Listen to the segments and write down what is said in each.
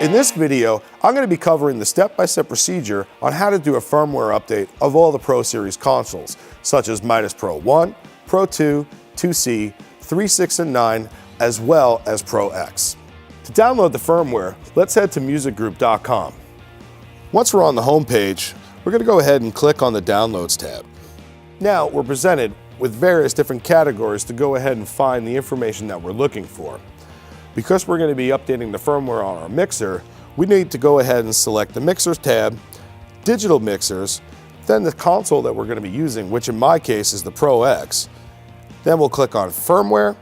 In this video, I'm going to be covering the step-by-step procedure on how to do a firmware update of all the Pro Series consoles, such as Midas Pro 1, Pro 2, 2C, 3, 6, and 9, as well as ProX. To download the firmware, let's head to musicgroup.com. Once we're on the home page, we're going to go ahead and click on the Downloads tab. Now we're presented with various different categories to go ahead and find the information that we're looking for. Because we're going to be updating the firmware on our mixer, we need to go ahead and select the Mixers tab, Digital Mixers, then the console that we're going to be using, which in my case is the ProX. Then we'll click on Firmware,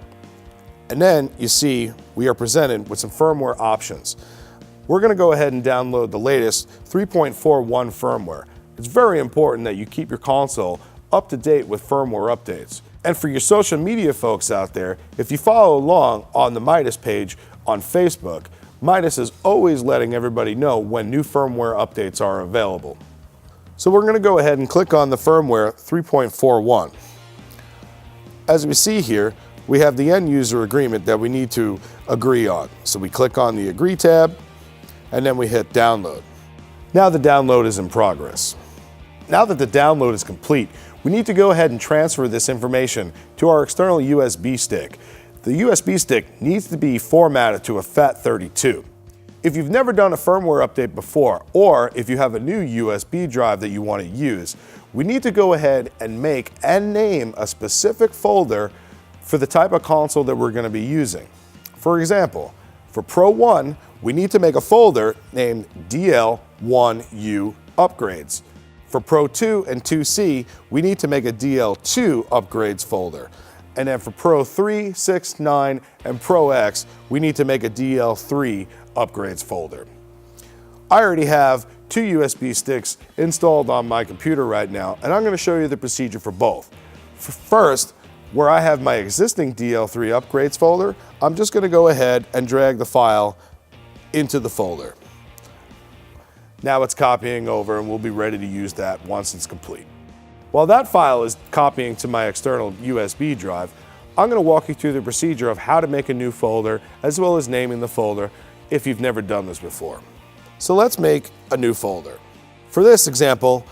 and then you see we are presented with some firmware options. We're going to go ahead and download the latest 3.41 firmware. It's very important that you keep your console up to date with firmware updates. And for your social media folks out there, if you follow along on the Midas page on Facebook, Midas is always letting everybody know when new firmware updates are available. So we're going to go ahead and click on the firmware 3.41. As we see here, we have the end user agreement that we need to agree on. So we click on the Agree tab, and then we hit Download. Now the download is in progress. Now that the download is complete, we need to go ahead and transfer this information to our external USB stick. The USB stick needs to be formatted to a FAT32. If you've never done a firmware update before, or if you have a new USB drive that you want to use, we need to go ahead and make and name a specific folder for the type of console that we're going to be using. For example, for Pro 1, we need to make a folder named DL1U Upgrades. For Pro 2 and 2C, we need to make a DL2 Upgrades folder. And then for Pro 3, 6, 9, and ProX, we need to make a DL3 Upgrades folder. I already have two USB sticks installed on my computer right now, and I'm going to show you the procedure for both. First, where I have my existing DL3 Upgrades folder, I'm just going to go ahead and drag the file into the folder. Now it's copying over, and we'll be ready to use that once it's complete. While that file is copying to my external USB drive, I'm going to walk you through the procedure of how to make a new folder, as well as naming the folder if you've never done this before. So let's make a new folder. For this example,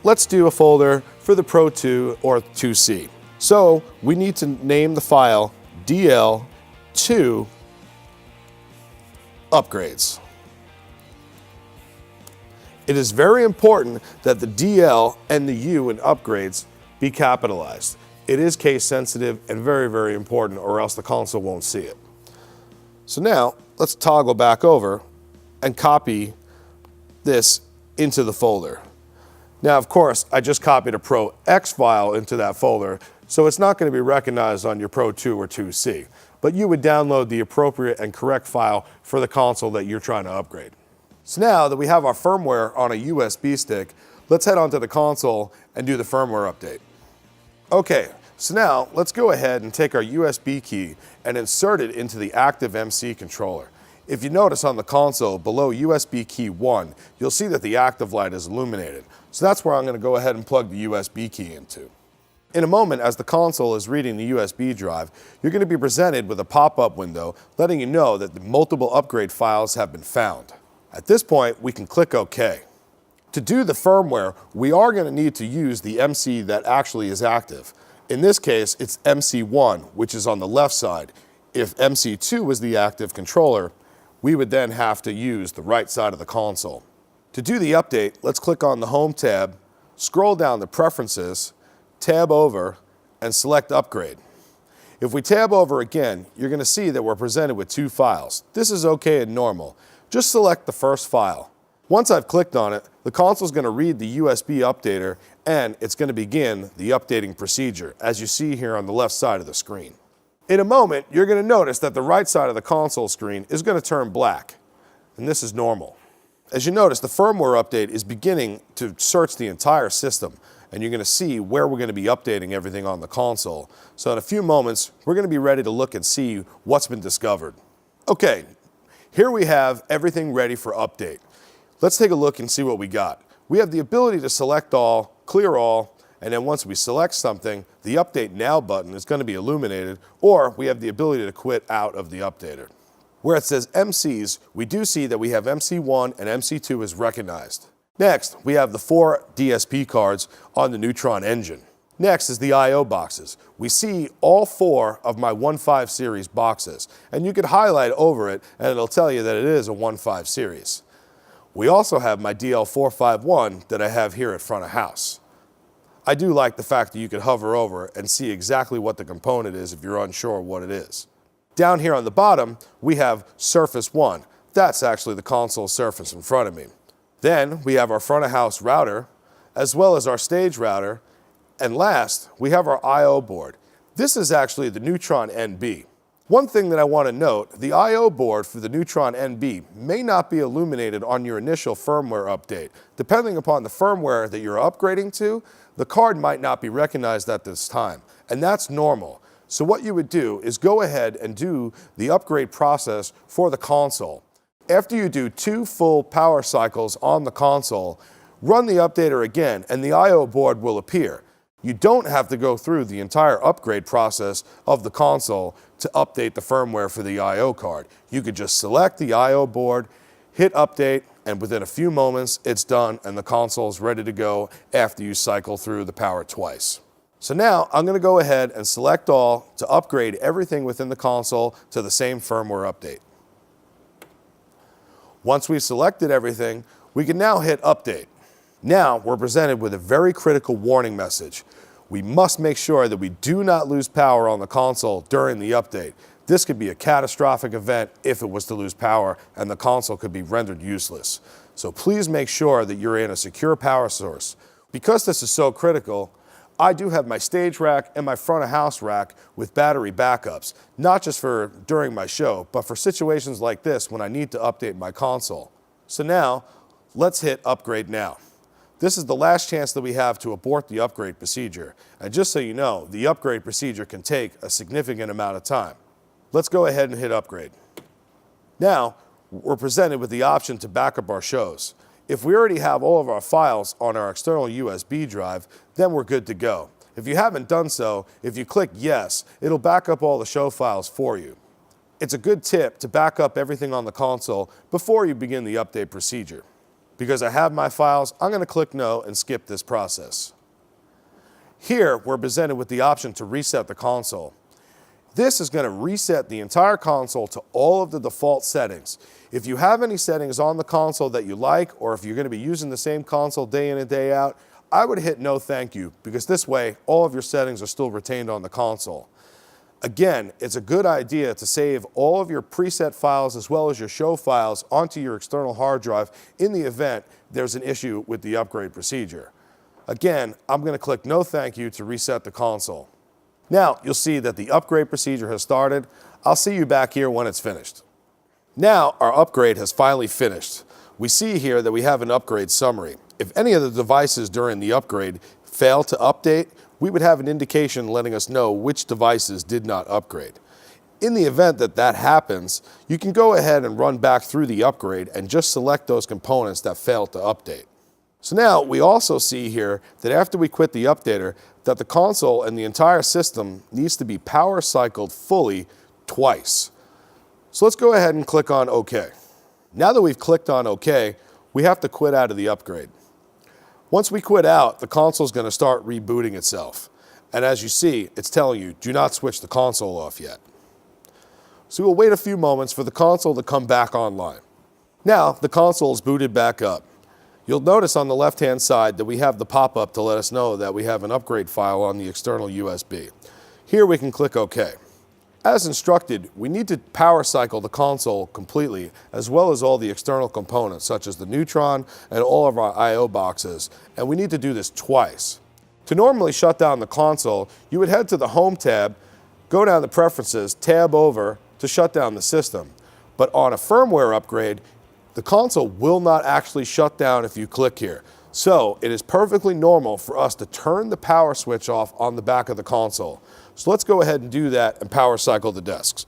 let's do a folder for the Pro 2 or 2C. So we need to name the file DL2 Upgrades. It is very important that the DL and the U in upgrades be capitalized. It is case sensitive and very, very important, or else the console won't see it. So now let's toggle back over and copy this into the folder. Now, of course, I just copied a ProX file into that folder, so it's not going to be recognized on your Pro 2 or 2C, but you would download the appropriate and correct file for the console that you're trying to upgrade. So now that we have our firmware on a USB stick, let's head onto the console and do the firmware update. Okay, so now let's go ahead and take our USB key and insert it into the active MC controller. If you notice on the console below USB key 1, you'll see that the active light is illuminated. So that's where I'm going to go ahead and plug the USB key into. In a moment, as the console is reading the USB drive, you're going to be presented with a pop-up window letting you know that the multiple upgrade files have been found. At this point, we can click OK. To do the firmware, we are going to need to use the MC that actually is active. In this case, it's MC1, which is on the left side. If MC2 was the active controller, we would then have to use the right side of the console. To do the update, let's click on the Home tab, scroll down to Preferences, tab over, and select Upgrade. If we tab over again, you're going to see that we're presented with two files. This is okay and normal. Just select the first file. Once I've clicked on it, the console is going to read the USB updater, and it's going to begin the updating procedure, as you see here on the left side of the screen. In a moment, you're going to notice that the right side of the console screen is going to turn black, and this is normal. As you notice, the firmware update is beginning to search the entire system, and you're going to see where we're going to be updating everything on the console. So in a few moments, we're going to be ready to look and see what's been discovered. Okay. Here we have everything ready for update. Let's take a look and see what we got. We have the ability to select all, clear all, and then once we select something, the Update Now button is going to be illuminated, or we have the ability to quit out of the updater. Where it says MCs, we do see that we have MC1 and MC2 is recognized. Next, we have the 4 DSP cards on the Neutron engine. Next is the I/O boxes. We see all 4 of my 1.5 series boxes, and you can highlight over it and it'll tell you that it is a 1.5 series. We also have my DL451 that I have here at front of house. I do like the fact that you can hover over and see exactly what the component is if you're unsure what it is. Down here on the bottom, we have Surface 1. That's actually the console surface in front of me. Then we have our front of house router, as well as our stage router, and last, we have our I/O board. This is actually the Neutron NB. One thing that I want to note, the I/O board for the Neutron NB may not be illuminated on your initial firmware update. Depending upon the firmware that you're upgrading to, the card might not be recognized at this time, and that's normal. So what you would do is go ahead and do the upgrade process for the console. After you do 2 full power cycles on the console, run the updater again and the I/O board will appear. You don't have to go through the entire upgrade process of the console to update the firmware for the I/O card. You could just select the I/O board, hit update, and within a few moments it's done and the console is ready to go after you cycle through the power twice. So now I'm going to go ahead and select all to upgrade everything within the console to the same firmware update. Once we've selected everything, we can now hit update. Now we're presented with a very critical warning message. We must make sure that we do not lose power on the console during the update. This could be a catastrophic event if it was to lose power and the console could be rendered useless. So please make sure that you're in a secure power source. Because this is so critical, I do have my stage rack and my front of house rack with battery backups, not just for during my show, but for situations like this when I need to update my console. So now, let's hit upgrade now. This is the last chance that we have to abort the upgrade procedure. And just so you know, the upgrade procedure can take a significant amount of time. Let's go ahead and hit upgrade. Now, we're presented with the option to back up our shows. If we already have all of our files on our external USB drive, then we're good to go. If you haven't done so, if you click yes, it'll back up all the show files for you. It's a good tip to back up everything on the console before you begin the update procedure. Because I have my files, I'm going to click no and skip this process. Here, we're presented with the option to reset the console. This is going to reset the entire console to all of the default settings. If you have any settings on the console that you like, or if you're going to be using the same console day in and day out, I would hit no thank you, because this way all of your settings are still retained on the console. Again, it's a good idea to save all of your preset files as well as your show files onto your external hard drive in the event there's an issue with the upgrade procedure. Again, I'm going to click no thank you to reset the console. Now you'll see that the upgrade procedure has started. I'll see you back here when it's finished. Now our upgrade has finally finished. We see here that we have an upgrade summary. If any of the devices during the upgrade fail to update, we would have an indication letting us know which devices did not upgrade. In the event that that happens, you can go ahead and run back through the upgrade and just select those components that failed to update. So now we also see here that after we quit the updater, that the console and the entire system needs to be power cycled fully twice. So let's go ahead and click on OK. Now that we've clicked on OK, we have to quit out of the upgrade. Once we quit out, the console is going to start rebooting itself. And as you see, it's telling you, do not switch the console off yet. So we'll wait a few moments for the console to come back online. Now the console is booted back up. You'll notice on the left-hand side that we have the pop-up to let us know that we have an upgrade file on the external USB. Here we can click OK. As instructed, we need to power cycle the console completely, as well as all the external components, such as the Neutron and all of our I/O boxes, and we need to do this twice. To normally shut down the console, you would head to the Home tab, go down to Preferences, tab over to shut down the system. But on a firmware upgrade, the console will not actually shut down if you click here. So it is perfectly normal for us to turn the power switch off on the back of the console. So let's go ahead and do that and power cycle the disks.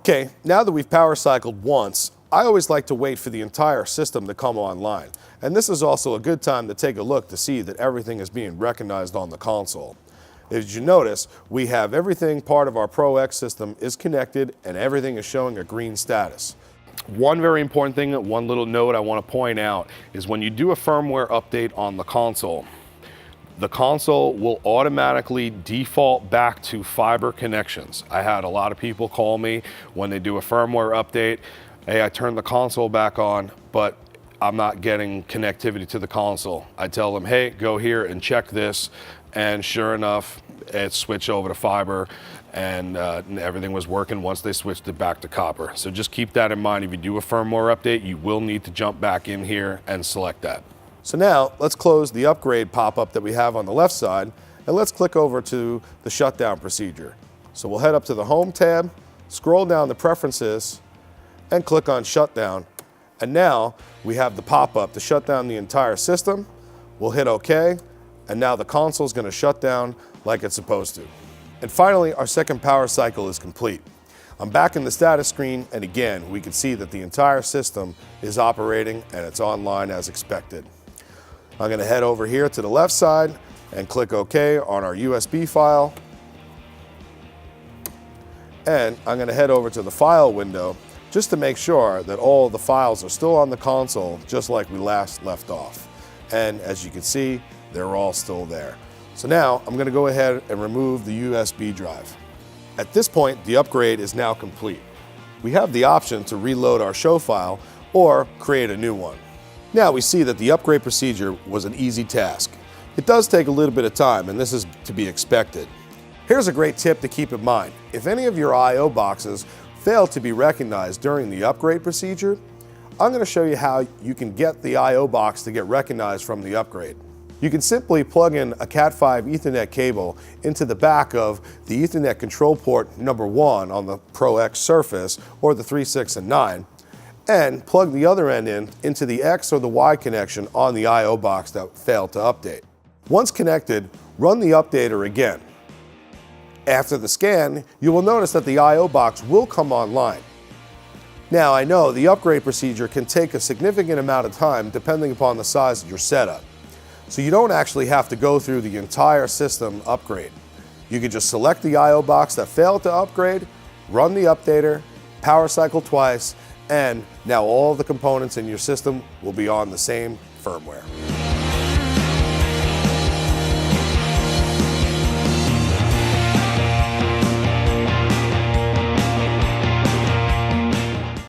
Okay, now that we've power cycled once, I always like to wait for the entire system to come online. And this is also a good time to take a look to see that everything is being recognized on the console. As you notice, we have everything part of our ProX system is connected and everything is showing a green status. One very important thing, one little note I want to point out is when you do a firmware update on the console will automatically default back to fiber connections. I had a lot of people call me when they do a firmware update, hey, I turned the console back on, but I'm not getting connectivity to the console. I tell them, hey, go here and check this, and sure enough, it switched over to fiber, and everything was working once they switched it back to copper. So just keep that in mind. If you do a firmware update, you will need to jump back in here and select that. So now let's close the upgrade pop-up that we have on the left side, and let's click over to the shutdown procedure. So we'll head up to the Home tab, scroll down to Preferences, and click on Shutdown. And now we have the pop-up to shut down the entire system. We'll hit OK, and now the console is going to shut down like it's supposed to. And finally, our second power cycle is complete. I'm back in the status screen, and again, we can see that the entire system is operating and it's online as expected. I'm going to head over here to the left side and click OK on our USB file. And I'm going to head over to the file window just to make sure that all the files are still on the console just like we last left off. And as you can see, they're all still there. So now I'm going to go ahead and remove the USB drive. At this point, the upgrade is now complete. We have the option to reload our show file or create a new one. Now we see that the upgrade procedure was an easy task. It does take a little bit of time, and this is to be expected. Here's a great tip to keep in mind. If any of your I/O boxes fail to be recognized during the upgrade procedure, I'm going to show you how you can get the I/O box to get recognized from the upgrade. You can simply plug in a Cat5 Ethernet cable into the back of the Ethernet control port number 1 on the ProX Surface or the 3, 6, and 9, and plug the other end into the X or the Y connection on the I/O box that failed to update. Once connected, run the updater again. After the scan, you will notice that the I/O box will come online. Now, I know the upgrade procedure can take a significant amount of time depending upon the size of your setup. So you don't actually have to go through the entire system upgrade. You can just select the I/O box that failed to upgrade, run the updater, power cycle twice, and now all the components in your system will be on the same firmware.